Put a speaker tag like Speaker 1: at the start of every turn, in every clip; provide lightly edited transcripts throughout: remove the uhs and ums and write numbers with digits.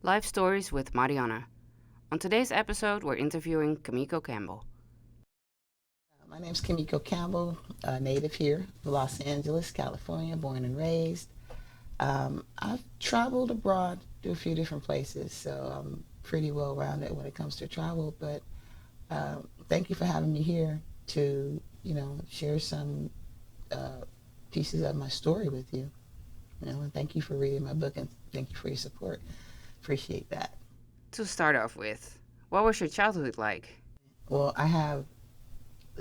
Speaker 1: Life Stories with Marianne. On today's episode, we're interviewing Kimeko Campbell.
Speaker 2: My name's Kimeko Campbell, a native here, Los Angeles, California, born and raised. I've traveled abroad to a few different places, so I'm pretty well rounded when it comes to travel. But thank you for having me here to, share some uh, pieces of my story with you. And thank you for reading my book and thank you for your support. Appreciate that.
Speaker 1: To start off with, what was your childhood like?
Speaker 2: Well, I have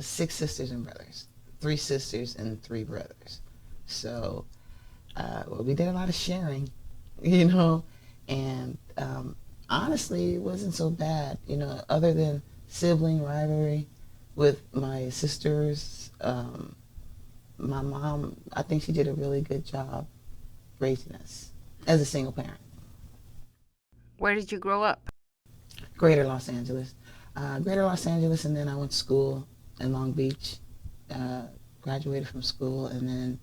Speaker 2: six sisters and brothers, three sisters and three brothers. So we did a lot of sharing, you know, and honestly, it wasn't so bad, other than sibling rivalry with my sisters. My mom, I think she did a really good job raising us as a single parent.
Speaker 1: Where did you grow up?
Speaker 2: Greater Los Angeles. Greater Los Angeles, and then I went to school in Long Beach, uh, graduated from school, and then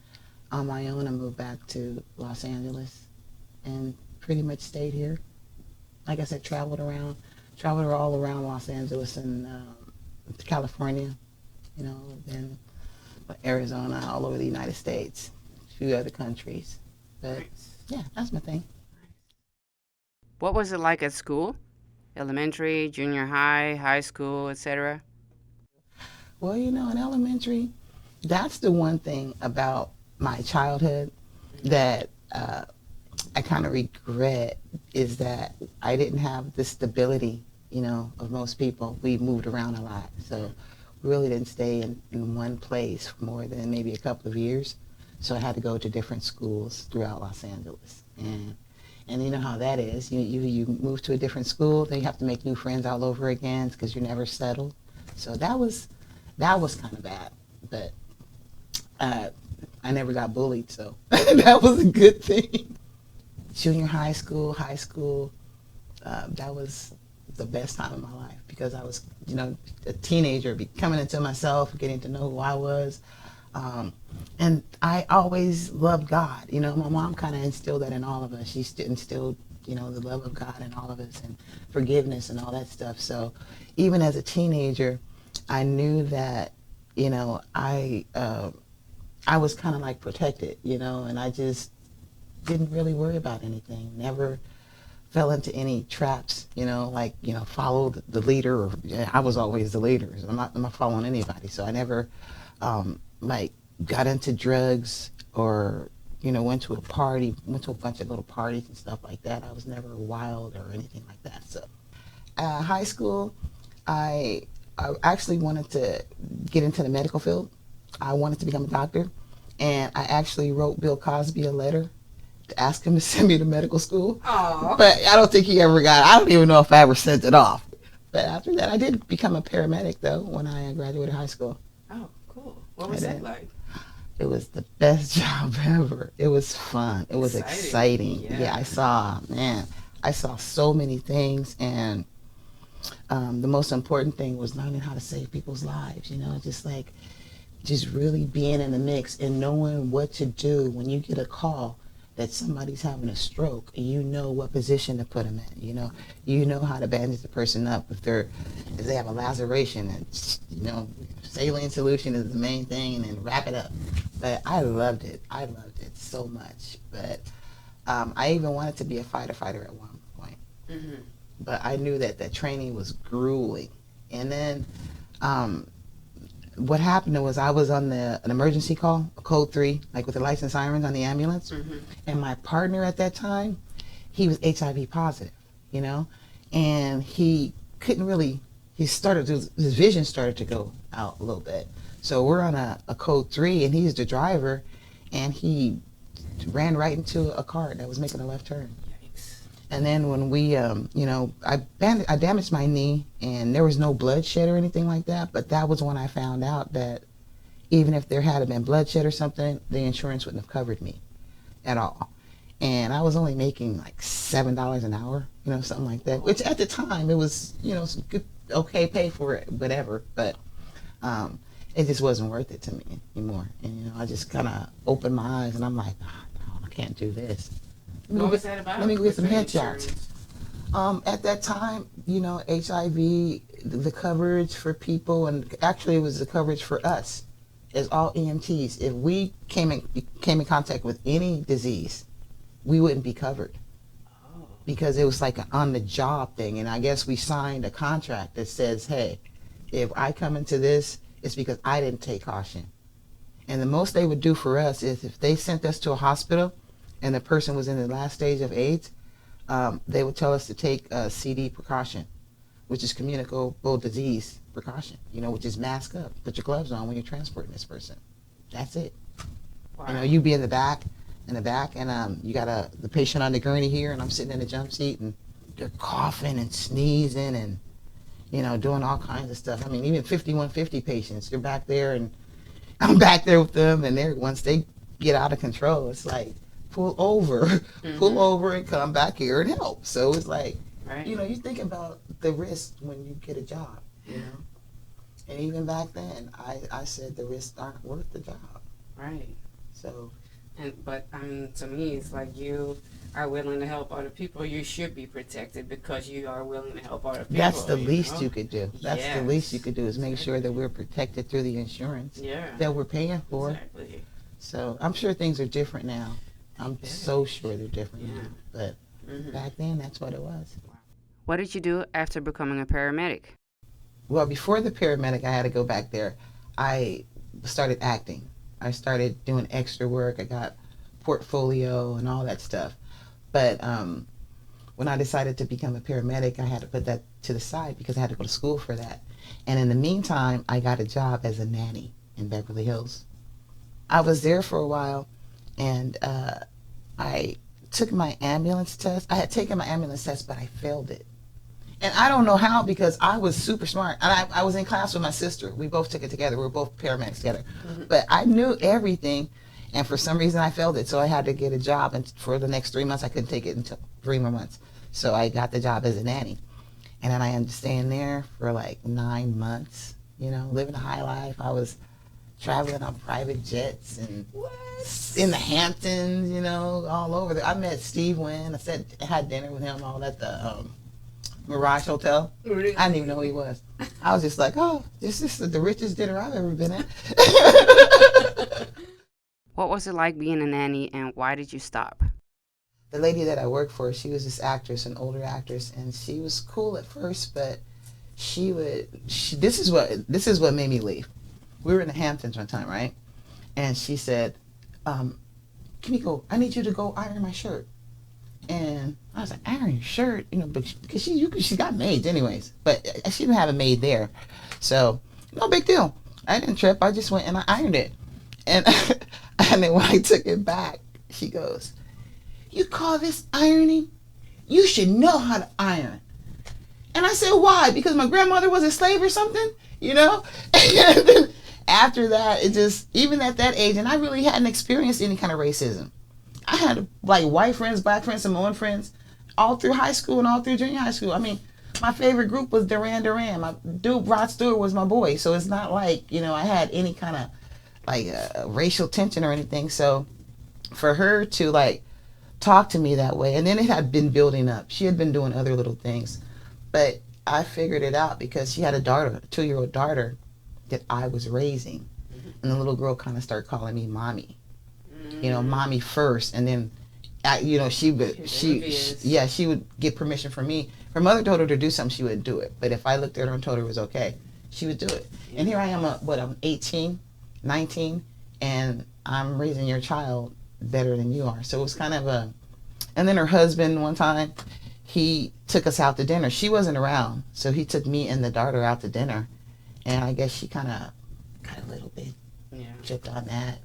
Speaker 2: on my own I moved back to Los Angeles and pretty much stayed here. Like I said, traveled all around Los Angeles and California, then Arizona, all over the United States, a few other countries. But
Speaker 1: Nice.
Speaker 2: yeah, that's my thing.
Speaker 1: What was it like at school? Elementary, junior high, high school, etc.?
Speaker 2: Well, in elementary, that's the one thing about my childhood that I kind of regret is that I didn't have the stability, of most people. We moved around a lot, so we really didn't stay in one place for more than maybe a couple of years. So I had to go to different schools throughout Los Angeles, and you know how that is. You move to a different school, then you have to make new friends all over again because you're never settled. So that was kind of bad, but uh, I never got bullied, so that was a good thing. Junior high school, that was the best time of my life because I was, a teenager, coming into myself, getting to know who I was. And I always loved God. My mom kind of instilled that in all of us. She instilled, the love of God in all of us and forgiveness and all that stuff. So even as a teenager, I knew that, I was kind of like protected, and I just didn't really worry about anything. Never fell into any traps, followed the leader. Or yeah, I was always the leader. So I'm not following anybody. So I never, like, got into drugs or, went to a bunch of little parties and stuff like that. I was never wild or anything like that. So high school, I, I actually wanted to get into the medical field. I wanted to become a doctor. And I actually wrote Bill Cosby a letter to ask him to send me to medical school.
Speaker 1: Oh.
Speaker 2: But I don't think he ever got it. I don't even know if I ever sent it off. But after that, I did become a paramedic, though, when I graduated high school.
Speaker 1: Oh, cool. What
Speaker 2: I
Speaker 1: was that
Speaker 2: did.
Speaker 1: like?
Speaker 2: It was the best job ever. It was fun. It was
Speaker 1: Exciting.
Speaker 2: exciting. Yeah,
Speaker 1: Yeah.
Speaker 2: I saw so many things. And the most important thing was learning how to save people's lives, just really being in the mix and knowing what to do when you get a call that somebody's having a stroke and you know what position to put them in. You know how to bandage the person up if they have a laceration, and saline solution is the main thing, and then wrap it up. But I loved it. I loved it so much. But I even wanted to be a fighter at one point.
Speaker 1: Mm-hmm.
Speaker 2: But I knew that the training was grueling. And then um, what happened was I was on an emergency call, code 3, like with the lights and sirens on the ambulance.
Speaker 1: Mm-hmm.
Speaker 2: And my partner at that time, he was HIV positive, and he couldn't really, his vision started to go out a little bit. So we're on a code 3, and he's the driver, and he ran right into a car that was making a left turn.
Speaker 1: Yikes.
Speaker 2: And then when we, I damaged my knee, and there was no bloodshed or anything like that. But that was when I found out that even if there had been bloodshed or something, the insurance wouldn't have covered me at all. And I was only making like $7 an hour, something like that. Which at the time it was, some good, okay pay for it, whatever. But it just wasn't worth it to me anymore. And I just kind of opened my eyes, and I'm like, oh, no, I can't do this.
Speaker 1: What was that about?
Speaker 2: Let me go get some
Speaker 1: With the
Speaker 2: headshots.
Speaker 1: insurance?
Speaker 2: At that time, you know, HIV, the coverage for people, and actually it was the coverage for us as all EMTs. If we came in contact with any disease, we wouldn't be covered
Speaker 1: Oh.
Speaker 2: because it was like an on the job thing. And I guess we signed a contract that says, hey, if I come into this, it's because I didn't take caution. And the most they would do for us is if they sent us to a hospital and the person was in the last stage of AIDS, they would tell us to take a CD precaution, which is communicable disease precaution, you know, which is mask up, put your gloves on when you're transporting this person. That's it.
Speaker 1: Wow.
Speaker 2: You know, you be in the back, and you got the patient on the gurney here, and I'm sitting in the jump seat, and they're coughing and sneezing and, you know, doing all kinds of stuff. I mean, even 5150 patients, you're back there, and I'm back there with them, and they're, once they get out of control, it's like, pull over, pull over and come back here and help. So it's like,
Speaker 1: Right.
Speaker 2: you know, you think about the risk when you get a job, you know. And even back then, I said the risks aren't worth the job.
Speaker 1: Right.
Speaker 2: So,
Speaker 1: But I mean, to me, it's like you are willing to help other people. You should be protected because you are willing to help other people.
Speaker 2: that's the
Speaker 1: you
Speaker 2: least
Speaker 1: know?
Speaker 2: you could do. That's the
Speaker 1: Yes.
Speaker 2: least you could do is make sure that we're protected through the insurance
Speaker 1: Yeah.
Speaker 2: that we're paying for.
Speaker 1: Exactly.
Speaker 2: So I'm sure things are different now. I'm so sure they're different
Speaker 1: Yeah.
Speaker 2: now. But
Speaker 1: Mhm.
Speaker 2: back then, that's what it was.
Speaker 1: What did you do after becoming a paramedic?
Speaker 2: Well, before the paramedic, I had to go back there. I started acting. I started doing extra work. I got portfolio and all that stuff. But when I decided to become a paramedic, I had to put that to the side because I had to go to school for that. And in the meantime, I got a job as a nanny in Beverly Hills. I was there for a while, and I took my ambulance test. I had taken my ambulance test, but I failed it. And I don't know how because I was super smart. And I was in class with my sister. We both took it together. We were both paramedics together. But I knew everything, and for some reason I failed it. So I had to get a job, and for the next 3 months, I couldn't take it until 3 more months. So I got the job as a nanny. And then I ended up staying there for like 9 months, you know, living a high life. I was traveling on private jets and in the Hamptons, you know, all over there. I met Steve Wynn. I had dinner with him all at the Mirage Hotel.
Speaker 1: Really?
Speaker 2: I didn't even know who he was. I was just like, oh, this is the richest dinner I've ever been at.
Speaker 1: What was it like being a nanny, and why did you stop?
Speaker 2: The lady that I worked for, she was this actress, an older actress, and she was cool at first, but this is what made me leave. We were in the Hamptons one time, right? And she said, Kimeko, I need you to go iron my shirt. And I was like, iron your shirt, you know, because she got maids anyways, but she didn't have a maid there, so no big deal. I didn't trip. I just went and I ironed it, and and then when I took it back, she goes, "You call this ironing? You should know how to iron." And I said, "Why? Because my grandmother was a slave or something, you know?" And then after that, it just, even at that age, and I really hadn't experienced any kind of racism. I had like white friends, black friends, Samoan friends, all through high school and all through junior high school. I mean, my favorite group was Duran Duran. My dude, Rod Stewart, was my boy. So it's not like, you know, I had any kind of like racial tension or anything. So for her to like talk to me that way, and then it had been building up. She had been doing other little things, but I figured it out because she had a daughter, a 2-year-old daughter that I was raising, and the little girl kind of started calling me mommy. You know, mommy first, and then, you know, she would get permission from me. Her mother told her to do something, she wouldn't do it. But if I looked at her and told her it was okay, she would do it. And here I am, I'm 18, 19, and I'm raising your child better than you are. So it was kind of and then her husband one time, he took us out to dinner. She wasn't around, so he took me and the daughter out to dinner, and I guess she kind of got a little bit tripped on that.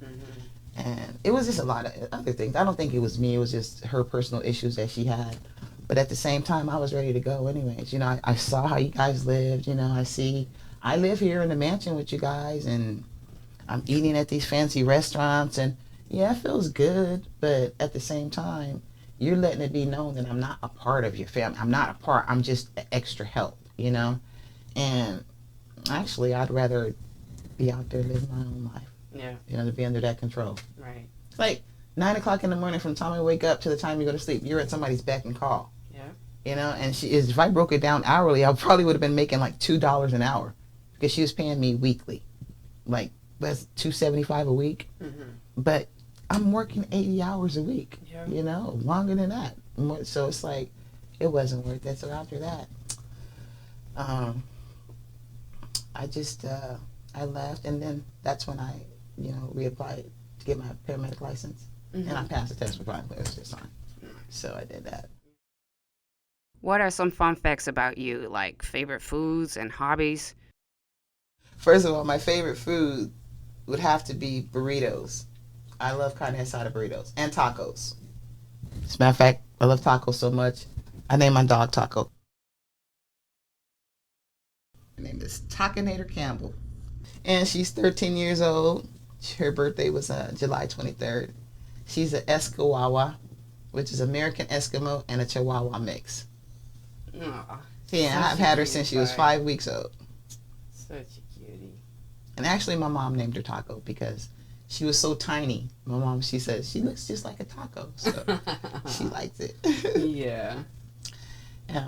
Speaker 2: And it was just a lot of other things. I don't think it was me. It was just her personal issues that she had. But at the same time, I was ready to go anyways. You know, I saw how you guys lived. You know, I live here in the mansion with you guys, and I'm eating at these fancy restaurants. And yeah, it feels good. But at the same time, you're letting it be known that I'm not a part of your family. I'm not a part. I'm just extra help, you know. And actually, I'd rather be out there living my own life.
Speaker 1: Yeah.
Speaker 2: You know, to be under that control.
Speaker 1: Right.
Speaker 2: It's like 9 o'clock in the morning from the time you wake up to the time you go to sleep. You're at somebody's beck and call.
Speaker 1: Yeah.
Speaker 2: you know. And if I broke it down hourly, I probably would have been making like $2 an hour because she was paying me weekly, like that's $275 a week.
Speaker 1: Mm-hmm.
Speaker 2: But I'm working 80 hours a week,
Speaker 1: Yeah.
Speaker 2: you know, longer than that. So it's like it wasn't worth it. So after that, I just I left, and then that's when I, you know, reapplied to get my paramedic license,
Speaker 1: Mm-hmm.
Speaker 2: and I passed the test for fire clearance this time. So I did that.
Speaker 1: What are some fun facts about you, like favorite foods and hobbies?
Speaker 2: First of all, my favorite food would have to be burritos. I love carne asada burritos and tacos. As a matter of fact, I love tacos so much, I named my dog Taco. Her name is Taconator Campbell. And she's 13 years old. Her birthday was July 23rd. She's an Esquiwawa, which is American Eskimo and a Chihuahua mix.
Speaker 1: Aw,
Speaker 2: Yeah, I've had her since she was 5 weeks old.
Speaker 1: such a cutie.
Speaker 2: And actually, my mom named her Taco because she was so tiny. My mom, she says, she looks just like a taco. So she likes it.
Speaker 1: Yeah.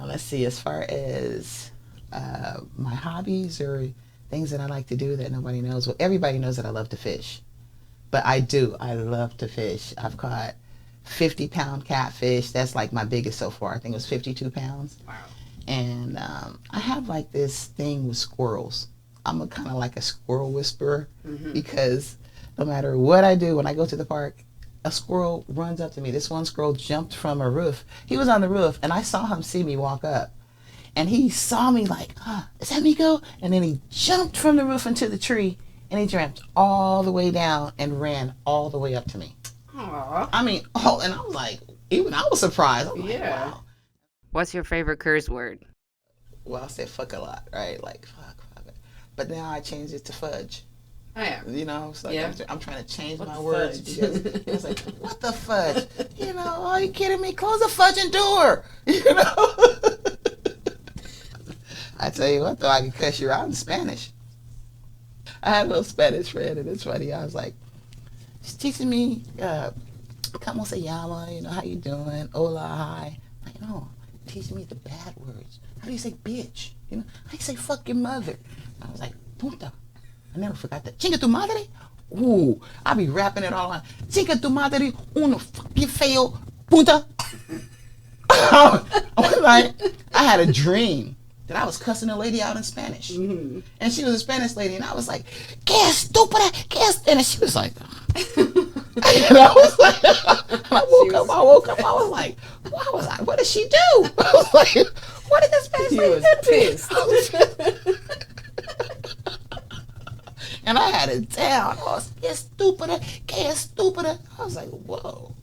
Speaker 2: Let's see, as far as my hobbies or things that I like to do that nobody knows. Well, everybody knows that I love to fish. But I do. I love to fish. I've caught 50-pound catfish. That's like my biggest so far. I think it was 52 pounds.
Speaker 1: Wow.
Speaker 2: And I have like this thing with squirrels. I'm a kind of like a squirrel whisperer
Speaker 1: Mm-hmm.
Speaker 2: because no matter what I do when I go to the park, a squirrel runs up to me. This one squirrel jumped from a roof. He was on the roof, and I saw him see me walk up. And he saw me like, is that Miko? And then he jumped from the roof into the tree, and he jumped all the way down and ran all the way up to me.
Speaker 1: Aww.
Speaker 2: I mean, and I was like, even I was surprised. I'm like,
Speaker 1: Yeah.
Speaker 2: wow.
Speaker 1: What's your favorite curse word?
Speaker 2: Well, I said fuck a lot, right? Like, fuck. But now I changed it to fudge.
Speaker 1: Oh, yeah.
Speaker 2: You know, so
Speaker 1: Yeah.
Speaker 2: I'm trying to change
Speaker 1: What
Speaker 2: my
Speaker 1: the
Speaker 2: words
Speaker 1: fudge?
Speaker 2: because it's like, what the fudge? You know, are you kidding me? Close the fudging door. You know? I tell you what, though, I can cuss you out in Spanish. I had a little Spanish friend, and it's funny. I was like, she's teaching me, como se llama? You know, how you doing? Hola, hi. Like, no, teaching me the bad words. How do you say bitch? You know, how do you say fuck your mother? I was like, punta. I never forgot that. Chinga tu madre? Ooh, I be rapping it all on. Chinga tu madre, uno fucking feo, punta. I was like, I had a dream that I was cussing a lady out in Spanish.
Speaker 1: Mm-hmm.
Speaker 2: And she was a Spanish lady, and I was like, que estúpida, que estúpida. And she was like, and I was like, I woke up, I was like, what did she do? I was like, what did this Spanish lady do to me? And I had it down. I was, que estúpida, que estúpida. I was like, whoa.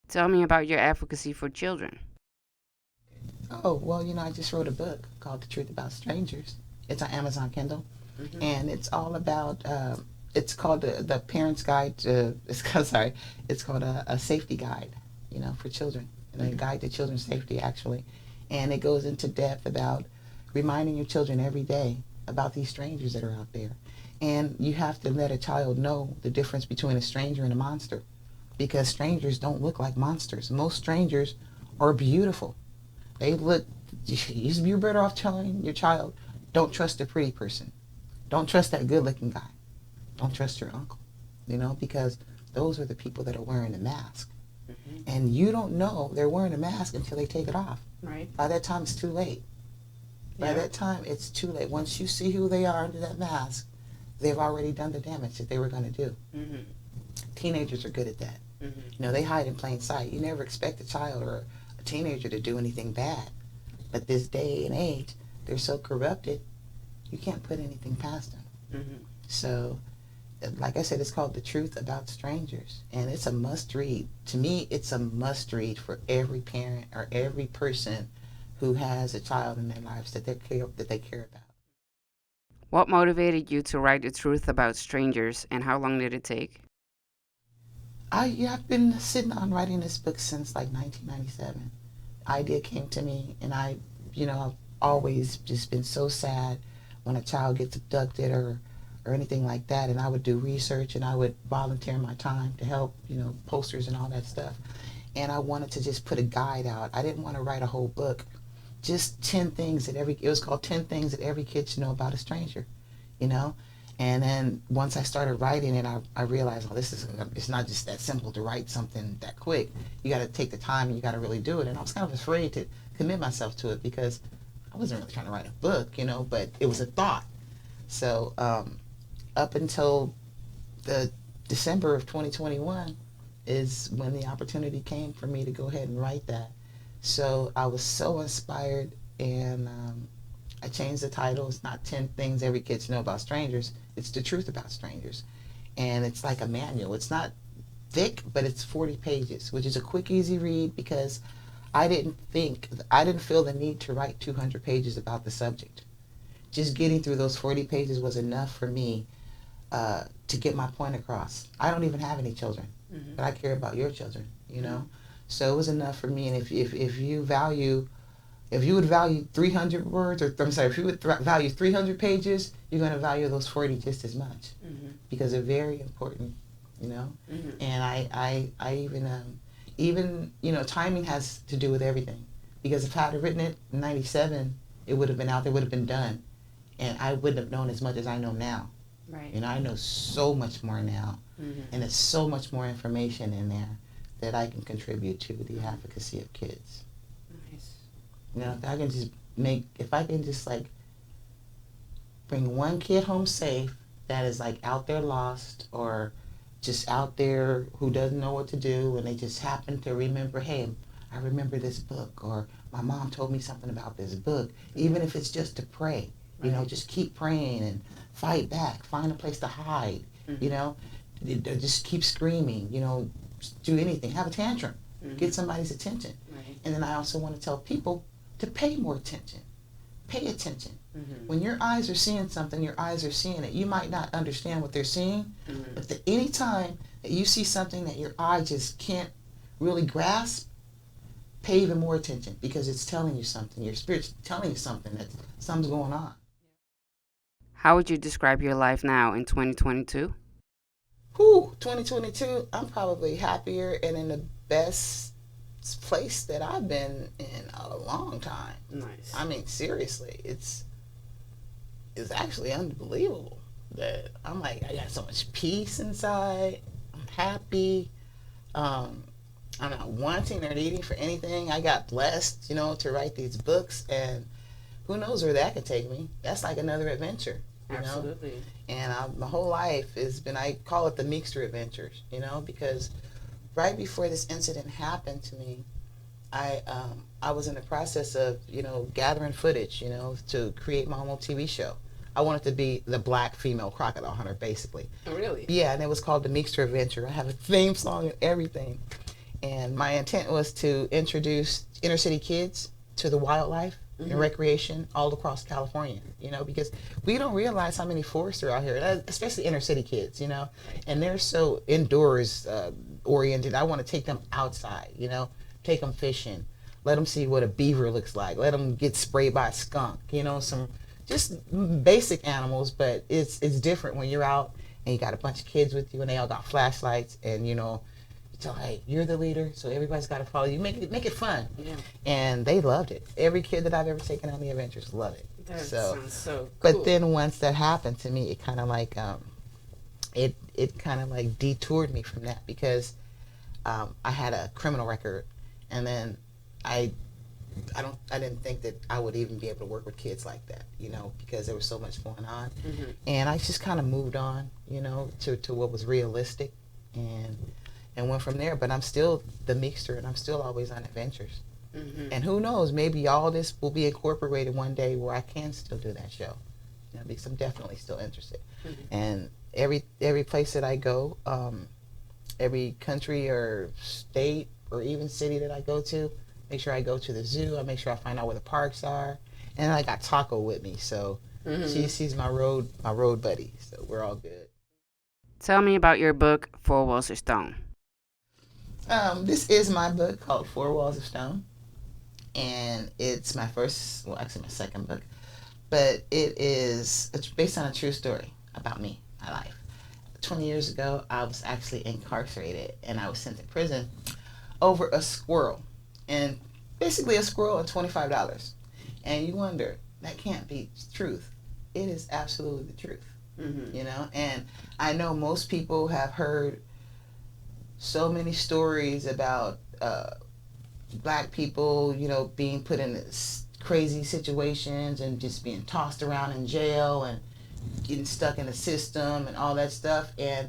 Speaker 1: Tell me about your advocacy for children.
Speaker 2: Oh, well, you know, I just wrote a book called The Truth About Strangers. It's on Amazon Kindle.
Speaker 1: Mm-hmm.
Speaker 2: And it's all about, it's called the Parent's Guide to, it's called a safety guide, you know, for children. And a guide to children's safety, actually. And it goes into depth about reminding your children every day about these strangers that are out there. And you have to let a child know the difference between a stranger and a monster, because strangers don't look like monsters. Most strangers are beautiful. They look, you're better off telling your child, don't trust a pretty person. Don't trust that good looking guy. Don't trust your uncle, you know, because those are the people that are wearing a mask.
Speaker 1: Mm-hmm.
Speaker 2: And you don't know they're wearing a mask until they take it off.
Speaker 1: Right.
Speaker 2: By that time, it's too late. By that time, it's too late. Once you see who they are under that mask, they've already done the damage that they were going to do.
Speaker 1: Mm-hmm.
Speaker 2: Teenagers are good at that.
Speaker 1: Mm-hmm.
Speaker 2: You know, they hide in plain sight. You never expect a child or a teenager to do anything bad. But this day and age, they're so corrupted, you can't put anything past them.
Speaker 1: Mm-hmm.
Speaker 2: So, like I said, it's called The Truth About Strangers. And it's a must read. To me, it's a must read for every parent or every person who has a child in their lives that they care about.
Speaker 1: What motivated you to write The Truth About Strangers, and how long did it take?
Speaker 2: I've been sitting on writing this book since like 1997. The idea came to me, and I've always just been so sad when a child gets abducted or anything like that, and I would do research and I would volunteer my time to help, posters and all that stuff. and I wanted to just put a guide out. I didn't want to write a whole book. Just 10 things that it was called 10 things that every kid should know about a stranger, you know? And then once I started writing it, I realized, oh, it's not just that simple to write something that quick. You got to take the time and you got to really do it. And I was kind of afraid to commit myself to it because I wasn't really trying to write a book, you know, but it was a thought. So up until the December of 2021 is when the opportunity came for me to go ahead and write that. So I was so inspired, and I changed the title. It's not 10 things every kid should know about strangers. It's the truth about strangers. And it's like a manual. It's not thick, but it's 40 pages, which is a quick, easy read because I didn't feel the need to write 200 pages about the subject. Just getting through those 40 pages was enough for me to get my point across. I don't even have any children, but I care about your children, you know? So it was enough for me. And if you would value 300 words, if you would value 300 pages, you're going to value those 40 just as much because they're very important, you know? And I even, you know, timing has to do with everything, because if I had written it in 97, it would have been out there, would have been done. And I wouldn't have known as much as I know now.
Speaker 1: Right.
Speaker 2: You know, I know so much more now, and there's so much more information in there that I can contribute to the advocacy of kids.
Speaker 1: Nice.
Speaker 2: You know, if I can just like bring one kid home safe that is like out there lost or just out there who doesn't know what to do, and they just happen to remember, hey, I remember this book, or my mom told me something about this book, even if it's just to pray. You know, just keep praying and fight back. Find a place to hide. You know, just keep screaming. You know, do anything. Have a tantrum. Get somebody's attention. Right. And then I also want to tell people to pay more attention. Pay attention. When your eyes are seeing something, your eyes are seeing it. You might not understand what they're seeing, but any time that you see something that your eye just can't really grasp, pay even more attention, because it's telling you something. Your spirit's telling you something, that something's going on.
Speaker 1: How would you describe your life now in 2022?
Speaker 2: 2022, I'm probably happier and in the best place that I've been in a long time.
Speaker 1: Nice.
Speaker 2: I mean, seriously, it's actually unbelievable that I'm like, I got so much peace inside. I'm happy. I'm not wanting or needing for anything. I got blessed, you know, to write these books, and who knows where that could take me. That's like another adventure, you
Speaker 1: Absolutely.
Speaker 2: know? And my whole life has been, I call it the Meekster Adventures, you know, because right before this incident happened to me, I was in the process of, you know, gathering footage, you know, to create my own TV show. I wanted to be the black female crocodile hunter, basically.
Speaker 1: Oh, really?
Speaker 2: Yeah, and it was called the Meekster Adventure. I have a theme song and everything. And my intent was to introduce inner city kids to the wildlife and recreation all across California, you know, because we don't realize how many forests are out here, especially inner city kids, you know, and they're so indoors oriented. I want to take them outside, you know, take them fishing, let them see what a beaver looks like, let them get sprayed by a skunk, you know, some just basic animals, but it's different when you're out and you got a bunch of kids with you and they all got flashlights, and, you know, so, hey, you're the leader, so everybody's got to follow you. Make it fun. Yeah. And they loved it. Every kid that I've ever taken on the adventures loved it.
Speaker 1: That sounds so cool.
Speaker 2: But then once that happened to me, it kind of like it kind of like detoured me from that, because I had a criminal record, and then I didn't think that I would even be able to work with kids like that, you know, because there was so much going on, and I just kind of moved on, you know, to what was realistic, and went from there. But I'm still the Meekster, and I'm still always on adventures. And who knows, maybe all this will be incorporated one day where I can still do that show, you know, because I'm definitely still interested. And every place that I go, every country or state or even city that I go to, make sure I go to the zoo. I make sure I find out where the parks are, and I got Taco with me, so she's my road buddy, so we're all good.
Speaker 1: Tell me about your book, Four Walls of Stone.
Speaker 2: This is my book called Four Walls of Stone, and it's my second book, but it's based on a true story about me, my life. 20 years ago, I was actually incarcerated, and I was sent to prison over a squirrel, and basically a squirrel and $25. And you wonder, that can't be truth. It is absolutely the truth,
Speaker 1: Mm-hmm.
Speaker 2: you know. And I know most people have heard so many stories about black people, you know, being put in crazy situations and just being tossed around in jail and getting stuck in the system and all that stuff. And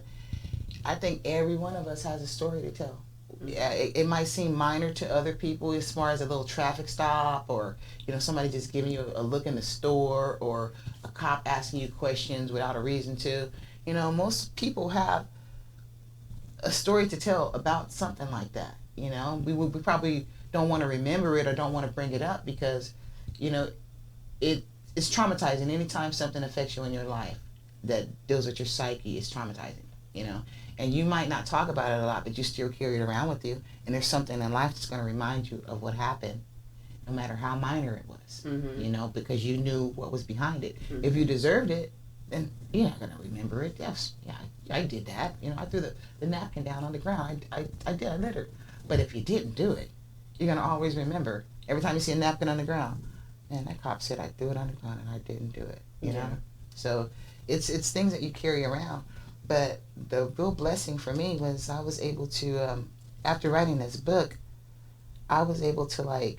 Speaker 2: I think every one of us has a story to tell. Yeah, it might seem minor to other people as far as a little traffic stop, or you know, somebody just giving you a look in the store, or a cop asking you questions without a reason to. You know, most people have a story to tell about something like that. You know, we probably don't want to remember it or don't want to bring it up because, you know, it's traumatizing. Anytime something affects you in your life that deals with your psyche, it's traumatizing. You know, and you might not talk about it a lot, but you still carry it around with you. And there's something in life that's going to remind you of what happened, no matter how minor it was.
Speaker 1: Mm-hmm.
Speaker 2: You know, because you knew what was behind it.
Speaker 1: Mm-hmm.
Speaker 2: If you deserved it, then you're not going to remember it. Yes, yeah, I did that. You know, I threw the napkin down on the ground. I did. I littered. But if you didn't do it, you're going to always remember. Every time you see a napkin on the ground, man, that cop said I threw it on the ground and I didn't do it. You know, so it's things that you carry around. But the real blessing for me was I was able to, after writing this book, I was able to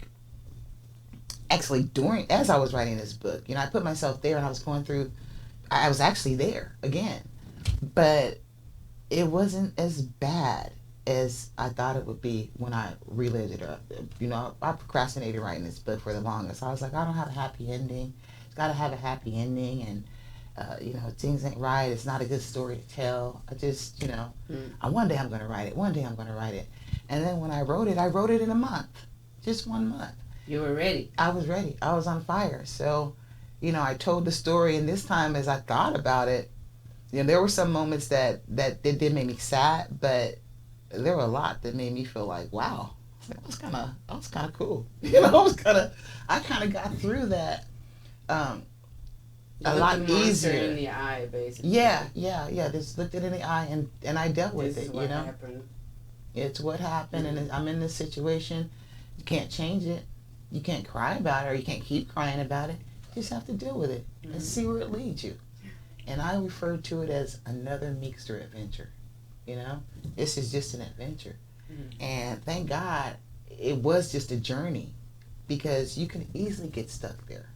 Speaker 2: actually as I was writing this book, you know, I put myself there and I was going through, I was actually there again, but it wasn't as bad as I thought it would be when I relived it. You know, I procrastinated writing this book for the longest. I was like, I don't have a happy ending. It's got to have a happy ending, and you know, things ain't right. It's not a good story to tell. I just, you know, one day I'm going to write it. One day I'm going to write it. And then when I wrote it in a month, just 1 month.
Speaker 1: You were ready.
Speaker 2: I was ready. I was on fire. So, you know, I told the story, and this time as I thought about it, you know, there were some moments that did make me sad, but there were a lot that made me feel like, wow, that was kind of cool. You know, I kind of got through that. A lot easier
Speaker 1: in the eye, basically.
Speaker 2: Yeah. Just looked it in the eye and I dealt with
Speaker 1: This is
Speaker 2: it.
Speaker 1: what
Speaker 2: You know,
Speaker 1: happened.
Speaker 2: it's what happened, and I'm in this situation. You can't change it. You can't cry about it, or you can't keep crying about it. You just have to deal with it and see where it leads you. And I refer to it as another Meekster adventure. You know, this is just an adventure, and thank God it was just a journey, because you can easily get stuck there.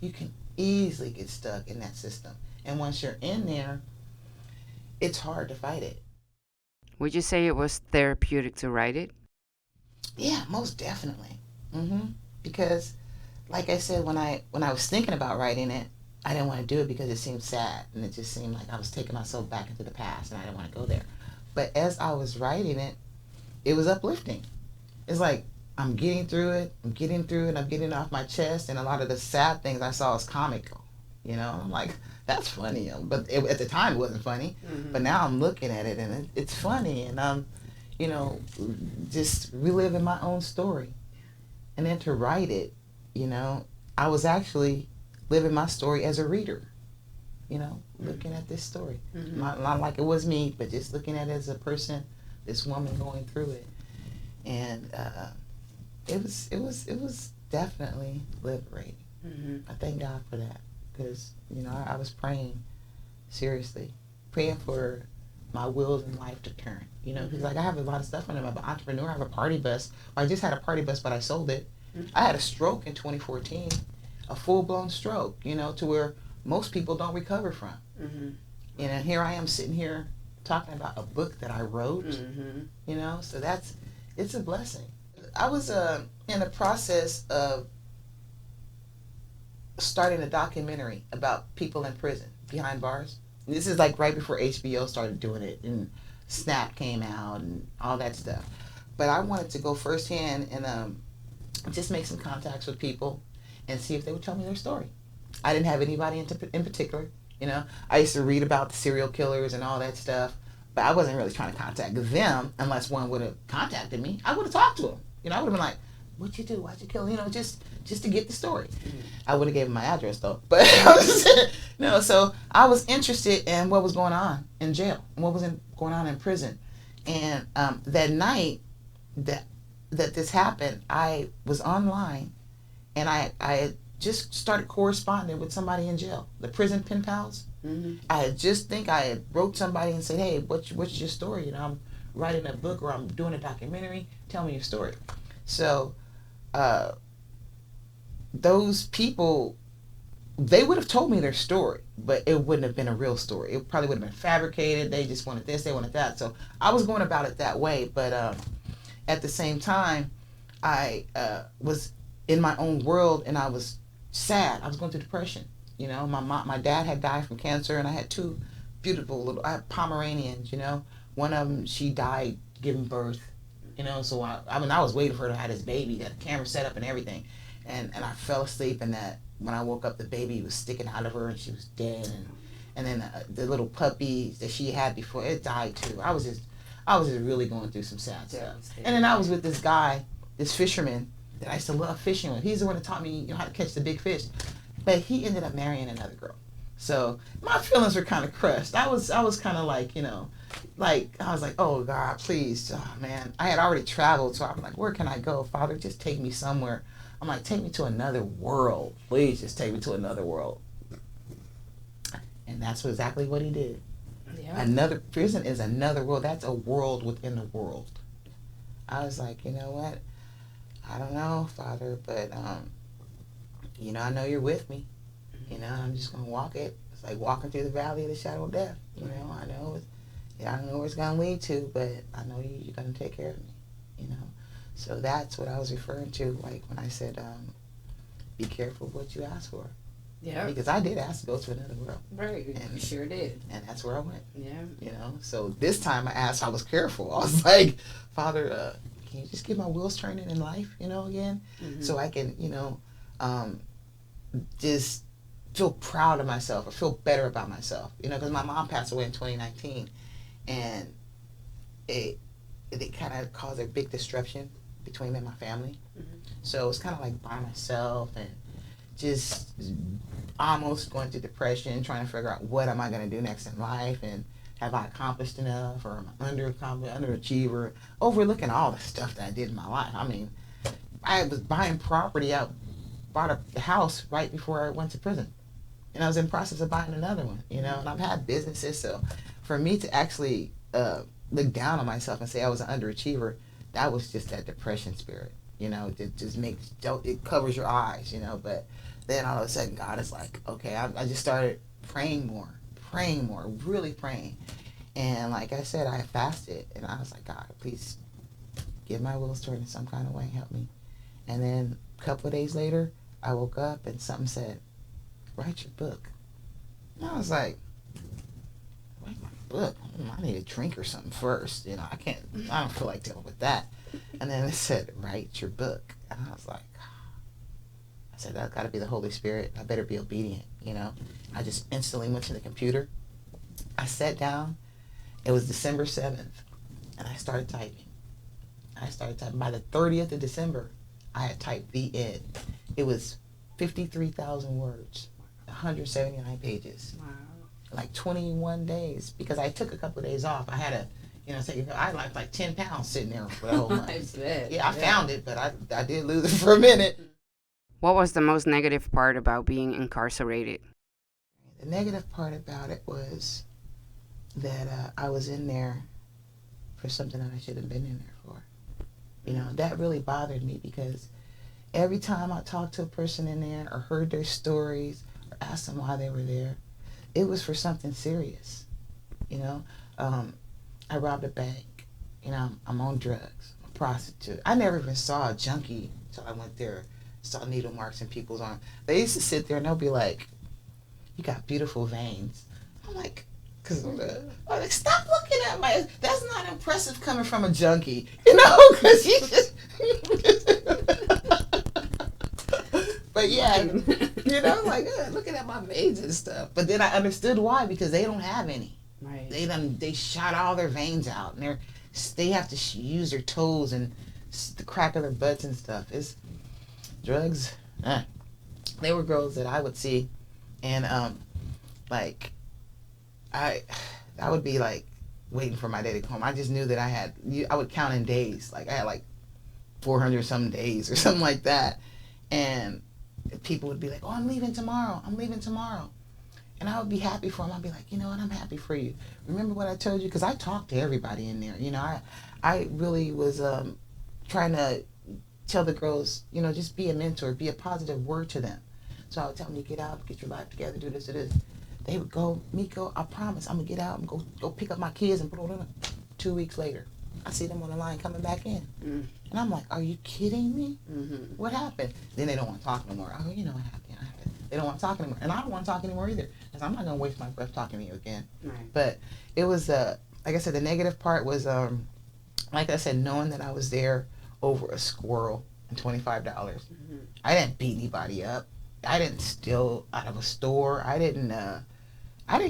Speaker 2: You can easily get stuck in that system, and once you're in there, it's hard to fight it.
Speaker 1: Would you say it was therapeutic to write it?
Speaker 2: Yeah, most definitely. Because, like I said, when I was thinking about writing it, I didn't want to do it because it seemed sad, and it just seemed like I was taking myself back into the past, and I didn't want to go there. But as I was writing it, it was uplifting. It's like I'm getting through it, I'm getting it off my chest, and a lot of the sad things I saw was comical. You know, I'm like, that's funny. But at the time, it wasn't funny. But now I'm looking at it, and it's funny, and I'm, you know, just reliving my own story. And then to write it, you know, I was actually living my story as a reader. You know, looking at this story, not like it was me, but just looking at it as a person, this woman going through it, and it was definitely liberating. I thank God for that, because you know I was praying, seriously, praying for my wheels in life to turn. You know, because like I have a lot of stuff on it. I'm an entrepreneur. I have a party bus. Well, I just had a party bus, but I sold it. I had a stroke in 2014, a full-blown stroke. You know, to where most people don't recover from. And here I am sitting here talking about a book that I wrote. You know, so it's a blessing. I was in the process of starting a documentary about people in prison, behind bars. And this is like right before HBO started doing it, and Snap came out and all that stuff. But I wanted to go firsthand and just make some contacts with people and see if they would tell me their story. I didn't have anybody in particular. You know, I used to read about the serial killers and all that stuff, but I wasn't really trying to contact them unless one would have contacted me. I would have talked to them. You know, I would have been like, "What'd you do? Why'd you kill?" You know, just to get the story. I would have gave them my address though, but you know. So I was interested in what was going on in jail and what was going on in prison. And that night, that this happened, I was online, and I had just started corresponding with somebody in jail, the prison pen pals.
Speaker 1: Mm-hmm.
Speaker 2: I had wrote somebody and said, hey, what's your story? I'm writing a book, or I'm doing a documentary. Tell me your story. So those people, they would have told me their story, but it wouldn't have been a real story. It probably would have been fabricated. They just wanted this, they wanted that. So I was going about it that way. But at the same time, I was in my own world, and I was sad. I was going through depression. My dad had died from cancer, and I had two beautiful I had Pomeranians. One of them, she died giving birth. So I was waiting for her to have this baby, had a camera set up and everything, and I fell asleep, and that when I woke up, the baby was sticking out of her, and she was dead, and then the little puppy that she had before, it died too. I was just really going through some sad stuff. And then I was with this guy, this fisherman that I used to love fishing with. He's the one that taught me how to catch the big fish. But he ended up marrying another girl. So my feelings were kind of crushed. I was kind of like, I was like, oh God, please, oh man. I had already traveled, so I'm like, where can I go? Father, just take me somewhere. I'm like, take me to another world. Please just take me to another world. And that's exactly what he did. Yeah. Another prison is another world. That's a world within a world. I was like, you know what? I don't know, Father, but I know you're with me. I'm just gonna walk it. It's like walking through the valley of the shadow of death. I know I don't know where it's gonna lead to, but I know you're gonna take care of me. So that's what I was referring to, like when I said, be careful what you ask for. Yeah. Because I did ask to go to another world.
Speaker 1: Right. And you sure did.
Speaker 2: And that's where I went.
Speaker 1: Yeah.
Speaker 2: So this time I asked, I was careful. I was like, Father, can you just get my wheels turning in life, again? Mm-hmm. So I can, just feel proud of myself or feel better about myself. Because my mom passed away in 2019, and it kind of caused a big disruption between me and my family. Mm-hmm. So it's kind of like by myself and just almost going through depression, trying to figure out what am I going to do next in life, and have I accomplished enough, or am I underachiever, overlooking all the stuff that I did in my life. I mean, I was buying property. I bought a house right before I went to prison, and I was in the process of buying another one, and I've had businesses. So for me to actually look down on myself and say I was an underachiever, that was just that depression spirit. It just it covers your eyes, but then all of a sudden God is like, okay, I just started praying more, really praying. And like I said, I fasted, and I was like, God, please give my wheels turn in some kind of way, help me. And then a couple of days later, I woke up and something said, write your book. And I was like, write my book? I need a drink or something first. I don't feel like dealing with that. And then it said, write your book. And I was like, I said, that's got to be the Holy Spirit. I better be obedient, I just instantly went to the computer. I sat down. It was December 7th, and I started typing. By the 30th of December, I had typed the end. It was 53,000 words, 179 pages. Wow. Like 21 days, because I took a couple of days off. I had to, I lost like 10 pounds sitting there for the whole month. I found it, but I did lose it for a minute.
Speaker 1: What was the most negative part about being incarcerated?
Speaker 2: The negative part about it was that I was in there for something that I should have been in there for. That really bothered me, because every time I talked to a person in there or heard their stories or asked them why they were there, it was for something serious. I robbed a bank. I'm on drugs. I'm a prostitute. I never even saw a junkie until I went there, saw needle marks in people's arms. They used to sit there and they'll be like, you got beautiful veins. I'm like, I'm like, stop looking at that's not impressive coming from a junkie, because you just, but yeah, like, looking at my veins and stuff. But then I understood why, because they don't have any. Right. They shot all their veins out, and they have to use their toes and the crack of their butts and stuff. It's drugs. They were girls that I would see, and like I would be like waiting for my day to come home. I just knew that I would count in days. Like I had like 400 some days or something like that. And people would be like, oh, I'm leaving tomorrow. I'm leaving tomorrow. And I would be happy for them. I'd be like, you know what? I'm happy for you. Remember what I told you? Because I talked to everybody in there. You know, I really was trying to tell the girls, you know, just be a mentor, be a positive word to them. So I would tell them, you get out, get your life together, do this, do this. They would go, Miko, I promise I'm going to get out and go pick up my kids and put all them. 2 weeks later, I see them on the line coming back in. Mm. And I'm like, are you kidding me? Mm-hmm. What happened? Then they don't want to talk no more. Oh, you know what happened? They don't want to talk anymore. And I don't want to talk anymore either. Because I'm not going to waste my breath talking to you again. Right. But it was, like I said, the negative part was, like I said, knowing that I was there over a squirrel and $25. Mm-hmm. I didn't beat anybody up. I didn't steal out of a store. I didn't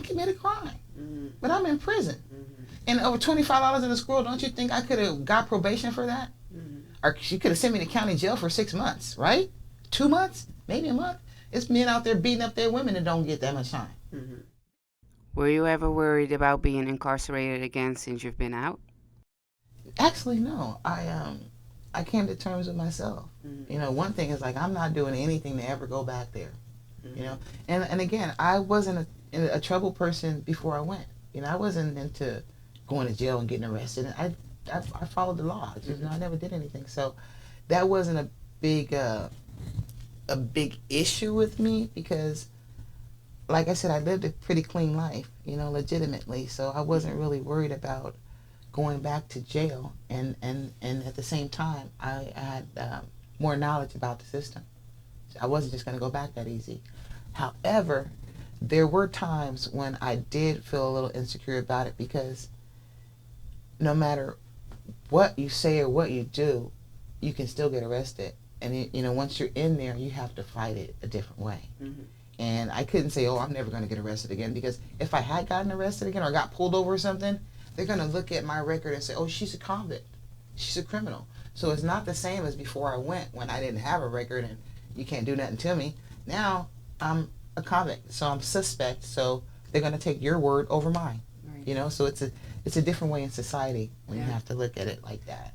Speaker 2: commit a crime. Mm-hmm. But I'm in prison. Mm-hmm. And over $25 in a squirrel, don't you think I could have got probation for that? Mm-hmm. Or she could have sent me to county jail for 6 months, right? 2 months? Maybe a month? It's men out there beating up their women that don't get that much time.
Speaker 1: Mm-hmm. Were you ever worried about being incarcerated again since you've been out?
Speaker 2: Actually, no. I came to terms with myself. Mm-hmm. You know, one thing is like I'm not doing anything to ever go back there. Mm-hmm. You know, and again, I wasn't a troubled person before I went. You know, I wasn't into going to jail and getting arrested. And I followed the law. Just, mm-hmm. You know, I never did anything. So that wasn't a big issue with me because, like I said, I lived a pretty clean life, you know, legitimately. So I wasn't really worried about going back to jail. And at the same time, I had more knowledge about the system. So I wasn't just going to go back that easy. However, there were times when I did feel a little insecure about it because no matter what you say or what you do, you can still get arrested. And, you know, once you're in there, you have to fight it a different way. Mm-hmm. And I couldn't say, oh, I'm never going to get arrested again, because if I had gotten arrested again or got pulled over or something, they're going to look at my record and say, oh, she's a convict. She's a criminal. So it's not the same as before I went when I didn't have a record and you can't do nothing to me. Now I'm a convict, so I'm suspect, so they're going to take your word over mine. Right. You know, so it's a different way in society when you have to look at it like that.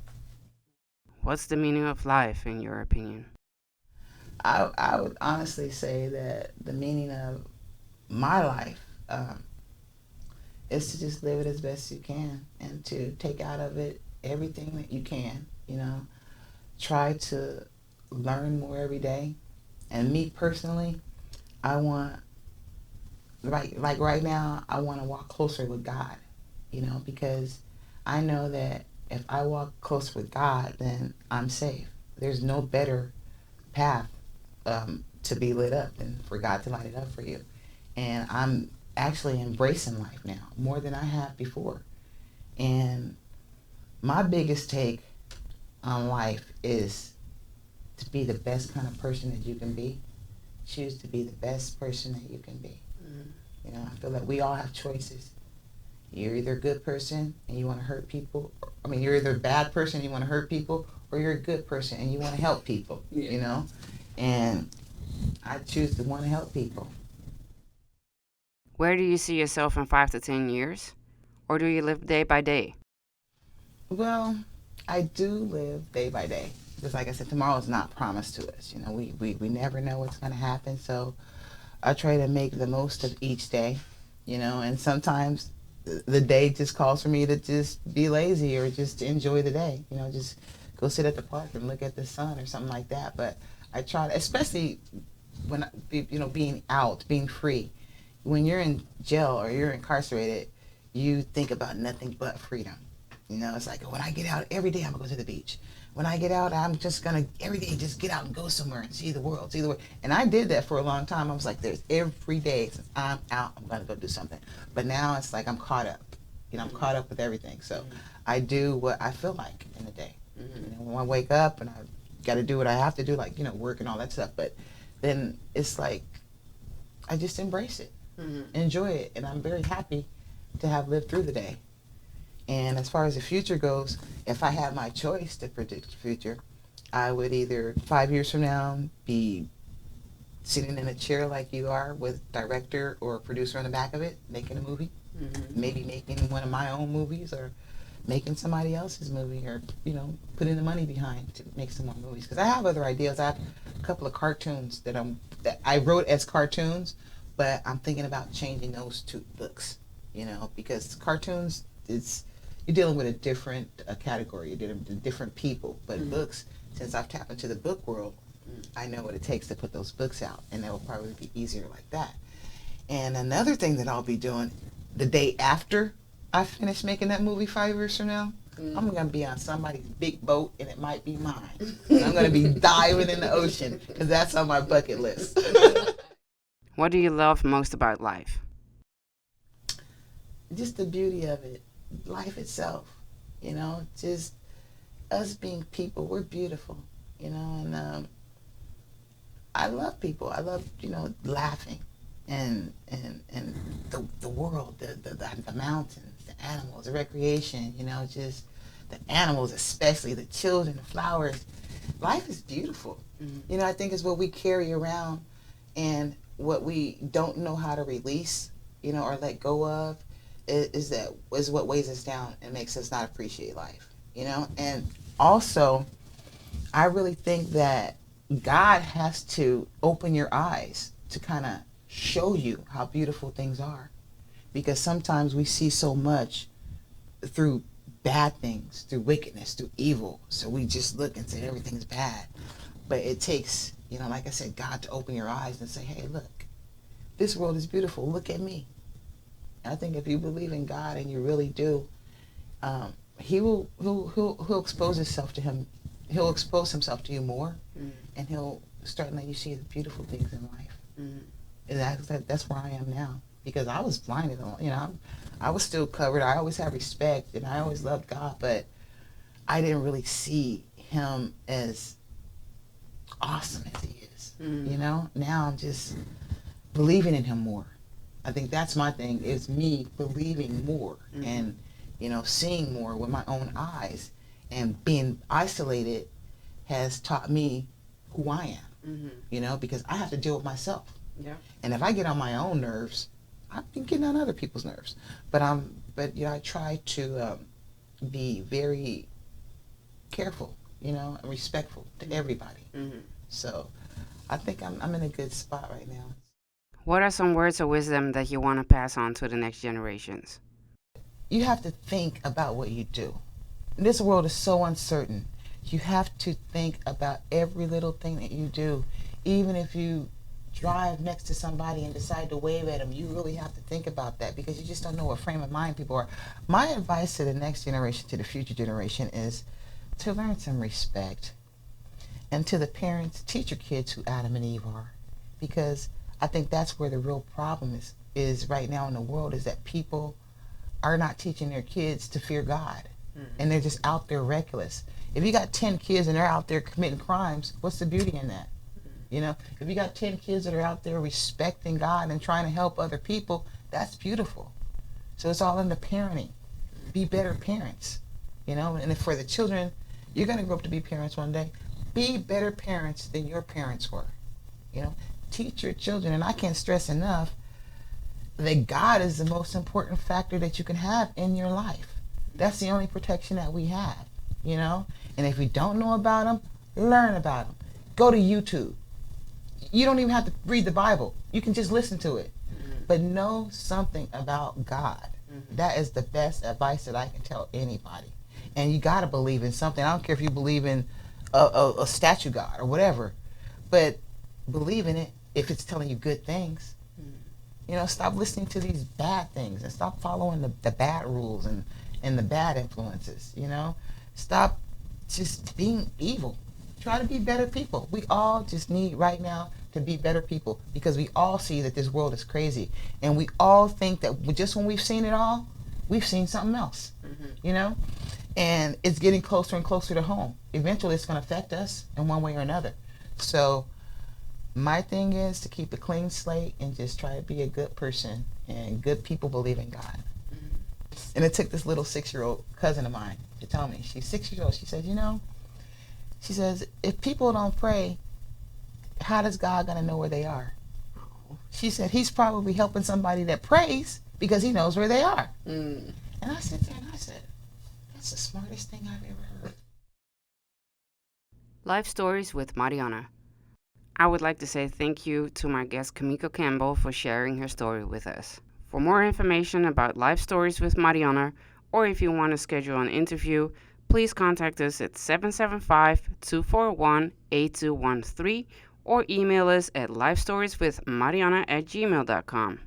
Speaker 1: What's the meaning of life, in your opinion?
Speaker 2: I would honestly say that the meaning of my life is to just live it as best you can and to take out of it everything that you can, you know. Try to learn more every day. And me personally, I want, like right now, I want to walk closer with God, you know, because I know that if I walk close with God, then I'm safe. There's no better path to be lit up than for God to light it up for you. And I'm actually embracing life now more than I have before. And my biggest take on life is to be the best kind of person that you can be. Choose to be the best person that you can be. Mm-hmm. You know, I feel like we all have choices. You're either a good person and you want to hurt people. You're either a bad person and you want to hurt people, or you're a good person and you want to help people, you know? And I choose to want to help people.
Speaker 1: Where do you see yourself in 5 to 10 years? Or do you live day by day?
Speaker 2: Well, I do live day by day. Because like I said, tomorrow is not promised to us. You know, we never know what's going to happen. So I try to make the most of each day, you know, and sometimes the day just calls for me to just be lazy or just to enjoy the day, you know, just go sit at the park and look at the sun or something like that. But I try to, especially when, you know, being out, being free. When you're in jail or you're incarcerated, you think about nothing but freedom. You know, it's like, when I get out, every day I'm going to go to the beach. When I get out, I'm just going to, every day, just get out and go somewhere and see the world, see the world. And I did that for a long time. I was like, there's every day since I'm out, I'm going to go do something. But now it's like I'm caught up. You know, I'm caught up with everything. So I do what I feel like in the day. Mm-hmm. You know, when I wake up and I got to do what I have to do, like, you know, work and all that stuff. But then it's like, I just embrace it, enjoy it. And I'm very happy to have lived through the day. And as far as the future goes, if I had my choice to predict the future, I would either 5 years from now be sitting in a chair like you are with director or producer on the back of it, making a movie, maybe making one of my own movies or making somebody else's movie, or putting the money behind to make some more movies. Because I have other ideas. I have a couple of cartoons that I wrote as cartoons, but I'm thinking about changing those to books. Because cartoons, you're dealing with a different category. You're dealing with different people. But books, since I've tapped into the book world, I know what it takes to put those books out, and that will probably be easier like that. And another thing that I'll be doing the day after I finish making that movie 5 years from now, I'm going to be on somebody's big boat, and it might be mine. And I'm going to be diving in the ocean, because that's on my bucket list.
Speaker 1: What do you love most about life?
Speaker 2: Just the beauty of it, life itself, just us being people. We're beautiful, and I love people. I love, laughing and the world, the mountains, the animals, the recreation, just the animals, especially the children, the flowers. Life is beautiful. I think it's what we carry around, and what we don't know how to release, or let go of, is what weighs us down and makes us not appreciate life, And also, I really think that God has to open your eyes to kind of show you how beautiful things are, because sometimes we see so much through bad things, through wickedness, through evil, so we just look and say everything's bad. But it takes, like I said, God to open your eyes and say, hey, look, this world is beautiful, look at me. And I think if you believe in God, and you really do, he'll expose himself to him. He'll expose himself to you more, and he'll start letting you see the beautiful things in life. And that's where I am now, because I was blinded. I was still covered. I always had respect, and I always loved God, but I didn't really see him as awesome as he is. Now I'm just believing in him more. I think that's my thing, is me believing more, and seeing more with my own eyes. And being isolated has taught me who I am, because I have to deal with myself.
Speaker 1: Yeah.
Speaker 2: And if I get on my own nerves, I've been getting on other people's nerves. But I try to be very careful, and respectful to everybody. So I think I'm in a good spot right now.
Speaker 1: What are some words of wisdom that you want to pass on to the next generations?
Speaker 2: You have to think about what you do. This world is so uncertain. You have to think about every little thing that you do. Even if you drive next to somebody and decide to wave at them, you really have to think about that, because you just don't know what frame of mind people are. My advice to the next generation, to the future generation, is to learn some respect. And to the parents, teach your kids who Adam and Eve are, because I think that's where the real problem is right now in the world, is that people are not teaching their kids to fear God. And they're just out there reckless. If you got 10 kids and they're out there committing crimes, what's the beauty in that? If you got 10 kids that are out there respecting God and trying to help other people, that's beautiful. So it's all in the parenting. Be better parents, and for the children, you're going to grow up to be parents one day. Be better parents than your parents were. Teach your children, and I can't stress enough that God is the most important factor that you can have in your life. That's the only protection that we have, And if you don't know about him, learn about him. Go to YouTube. You don't even have to read the Bible. You can just listen to it. But know something about God. That is the best advice that I can tell anybody. And you got to believe in something. I don't care if you believe in a statue god or whatever, but believe in it if it's telling you good things. Stop listening to these bad things, and stop following the bad rules and the bad influences. Stop just being evil. Try to be better people. We all just need right now to be better people, because we all see that this world is crazy, and we all think that just when we've seen it all, we've seen something else. And it's getting closer and closer to home. Eventually it's going to affect us in one way or another. So my thing is to keep a clean slate and just try to be a good person, and good people believe in God. And it took this little 6-year-old cousin of mine to tell me. She's 6 years old. She said, she says, if people don't pray, how does God gonna know where they are? She said, he's probably helping somebody that prays, because he knows where they are.
Speaker 1: Mm.
Speaker 2: And I sit there and I said, that's the smartest thing I've ever heard.
Speaker 1: Life Stories with Marianne. I would like to say thank you to my guest Kimeko Campbell for sharing her story with us. For more information about Life Stories with Marianne, or if you want to schedule an interview, please contact us at 775-241-8213 or email us at lifestorieswithmarianne@gmail.com.